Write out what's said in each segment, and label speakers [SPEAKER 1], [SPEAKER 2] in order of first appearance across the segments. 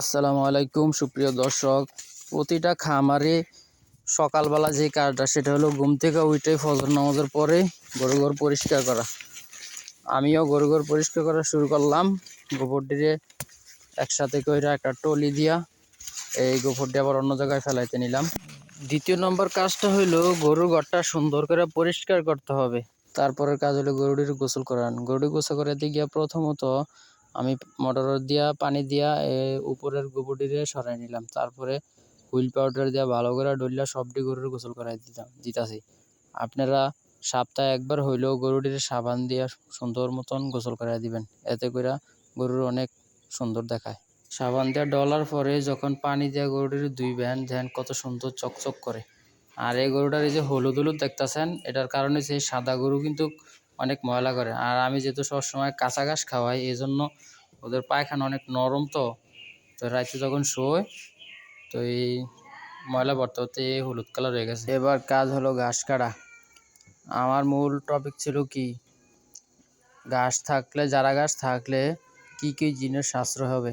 [SPEAKER 1] আসসালামু আলাইকুম সুপ্রিয় দর্শক। প্রতিটা খামারে সকালবেলা যে কাজটা সেটা হলো ঘুম থেকে উঠে ফজর নামাজের পরে গরু পরিষ্কার করা। আমিও গরু পরিষ্কার করা শুরু করলাম। গোবরটিরে একসাথে কইরা একটা টলি দিয়া এই গোবরটি আবার অন্য জায়গায় ফেলাইতে নিলাম। দ্বিতীয় নম্বর কাজটা হইলো গরুর ঘরটা সুন্দর করে পরিষ্কার করতে হবে। তারপরের কাজ হলো গরুটির গোসল করান। গরুটি গোসল করাতে গিয়া প্রথমত আমি মোটর দিয়া পানি দিয়া উপরের গোবরটিরে সরাই নিলাম। তারপরে হুইল পাউডার দিয়া ভালো করে ডলিয়া সবটি গরুর গোসল করাই দিতাছি। আপনারা সপ্তাহে একবার হইলেও গরুটির সাবান দিয়া সুন্দর মতন গোসল করাই দিবেন। এতে করে গরুর অনেক সুন্দর দেখায়। সাবান দিয়া ডলার পরে যখন পানি দিয়া গরুটির ধুইবেন দেখেন কত সুন্দর চকচক করে। আর এই গরুটার এই যে হলুদ দেখতেছেন, এটার কারণে সেই সাদা গরু কিন্তু অনেক ময়লা করে। আর আমি যেহেতু সবসময় কাঁচা ঘাস খাওয়াই এই জন্য ওদের পায়খানা অনেক নরম, তো রাইতে যখন শোয় তো এই ময়লা ভরতে হতে এই হলুদ কালার হয়ে গেছে। এবার কাজ হলো ঘাস কাটা। আমার মূল টপিক ছিল কি, ঘাস থাকলে চারা ঘাস থাকলে কি কি জিনিস সাশ্রয় হবে।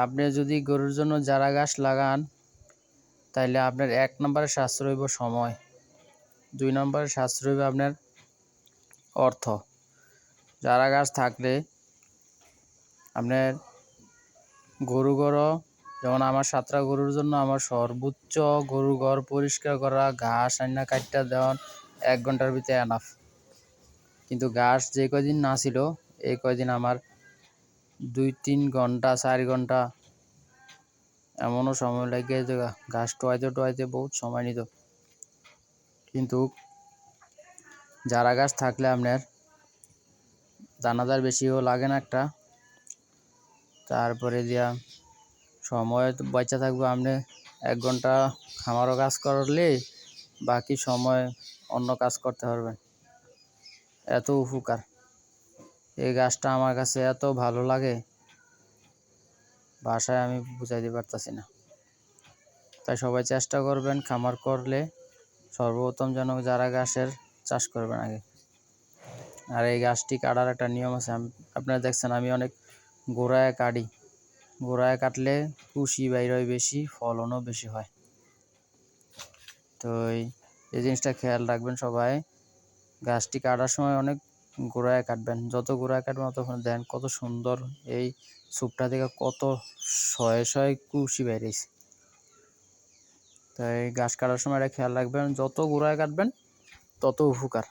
[SPEAKER 1] আপনি যদি গরুর জন্য চারা ঘাস লাগান তাইলে আপনার 1 নম্বরে সাশ্রয় হইব সময়, 2 নম্বরে সাশ্রয় হইব আপনার অর্থ। চারা গাছ থাকলে আপনার গরু যেমন আমার 7টা গরুর জন্য আমার সর্বোচ্চ গরু ঘর পরিষ্কার করা, ঘাস আইনা কাটটা দেওয়ান 1 ঘন্টার ভিতরে এনাফ। কিন্তু ঘাস যে কয়দিন না ছিল এই কয়দিন আমার 2-3 ঘন্টা 4 ঘন্টা এমনও সময় লাগে যে ঘাস টোয়াইতে বহুত সময় নিত। কিন্তু চারা গাছ থাকলে আপনার দানাদার বেশিও লাগে না একটা, তারপরে দিয়া সময় বাচ্চা থাকবে। আপনি 1 ঘন্টা খামারও কাজ করলে বাকি সময় অন্য কাজ করতে পারবেন। এত উপকার এই গাছটা আমার কাছে, এত ভালো লাগে ভাষায় আমি বুঝাইতে পারতাছি না। তাই সবাই চেষ্টা করবেন খামার করলে সর্বপ্রথম যেন চারা গাছের চাষ করবেন আগে। আর এই গাছটি কাটার একটা নিয়ম আছে। আপনারা দেখছেন আমি অনেক গোড়ায় কাটি। গোড়ায় কাটলে কুশি বাইর হয় বেশি, ফলনও বেশি হয়। তো এই জিনিসটা খেয়াল রাখবেন সবাই। গাছটি কাটার সময় অনেক গোড়ায় কাটবেন, যত গোড়ায় কাটবেন ততক্ষণ দেখেন কত সুন্দর এই সুপটা থেকে কত শয়ে কুশি বাইরেছে। তাই গাছ কাটার সময় এটা খেয়াল রাখবেন, যত গোড়ায় কাটবেন তত উপকার।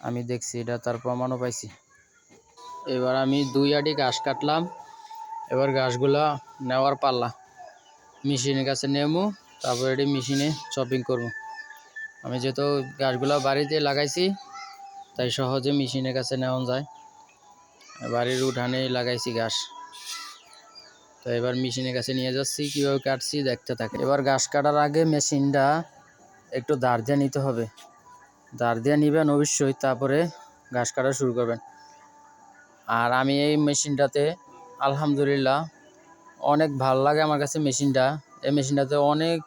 [SPEAKER 1] আমি দেখছি এটা, তার প্রমাণও পাইছি। এবার আমি 2 আটি ঘাস কাটলাম। এবার ঘাসগুলা নেওয়ার পাল্লা, মেশিনের কাছে নেমু, তারপর এটি মেশিনে চপিং করবো। আমি যেহেতু ঘাসগুলা বাড়িতে লাগাইছি তাই সহজে মেশিনের কাছে নেওয়া যায়। বাড়ির উঠানে লাগাইছি ঘাস, তো এবার মেশিনের কাছে নিয়ে যাচ্ছি। কীভাবে কাটছি দেখতে থাকে। এবার ঘাস কাটার আগে মেশিনটা একটু দাঁড় দিয়ে নিতে হবে। দাঁড় দিয়ে নিবেন অবশ্যই, তারপরে ঘাস কাটা শুরু করবেন। আর আমি এই মেশিনটাতে আলহামদুলিল্লাহ অনেক ভালো লাগে আমার কাছে মেশিনটা। এই মেশিনটাতে অনেক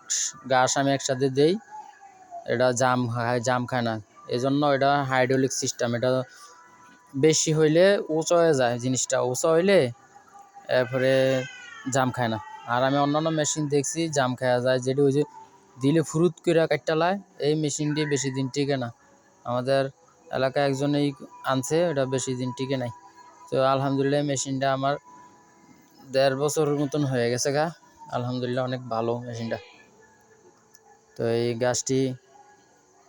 [SPEAKER 1] ঘাস আমি একসাথে দেই, এটা জাম খায় না। এই জন্য এটা হাইড্রোলিক সিস্টেম। এটা বেশি হইলে উঁচু হয়ে যায়, জিনিসটা উঁচু হইলে এরপরে জাম খায় না। আর আমি অন্যান্য মেশিন দেখছি জাম খাওয়া যায়, যেটি ওই যে দিলে ফুরুত করে কাটটা লায়। এই মেশিনটি বেশি দিন টিকে না। আমাদের এলাকায় একজনেই আনছে, এটা বেশি দিন টিকে নাই। তো আলহামদুলিল্লাহ মেশিনটা আমার 1.5 বছরের মতন হয়ে গেছে গা। আলহামদুলিল্লাহ অনেক ভালো মেশিনটা। তো এই গাছটি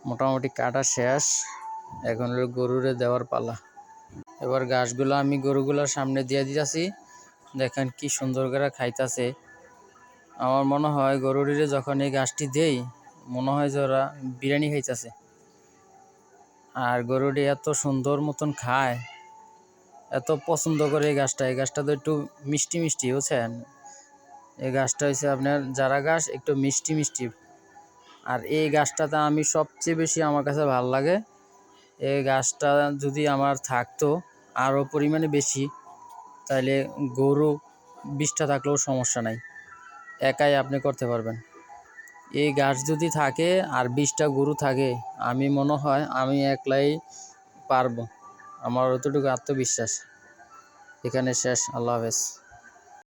[SPEAKER 1] মোটামুটি কাটা শেষ, এখন হলো গরুরে দেওয়ার পালা। এবার ঘাসগুলো আমি গরুগুলোর সামনে দিয়ে দিতেছি। দেখেন কি সুন্দর করে খাইতেছে। আমার মনে হয় গরুটিরে যখন এই ঘাসটি দেই মনে হয় যে ওরা বিরিয়ানি খাইতেছে। আর গরুটি এত সুন্দর মতন খায়, এত পছন্দ করে এই গাছটা তো একটু মিষ্টি বুঝছেন। এই গাছটা হচ্ছে আপনার চারা গাছ, একটু মিষ্টি। আর এই গাছটাতে আমি সবচেয়ে বেশি আমার কাছে ভালো লাগে, এই গাছটা যদি আমার থাকতো আরও পরিমাণে বেশি তাইলে গরু 20টা থাকলেও সমস্যা নাই, একাই আপনি করতে পারবেন। এই গাছ যদি থাকে আর 20টা গরু থাকে, আমি মনে হয় আমি একলাই পারবো। আমার অতটুকু আত্মবিশ্বাস। এখানে শেষ। আল্লাহ হাফেজ।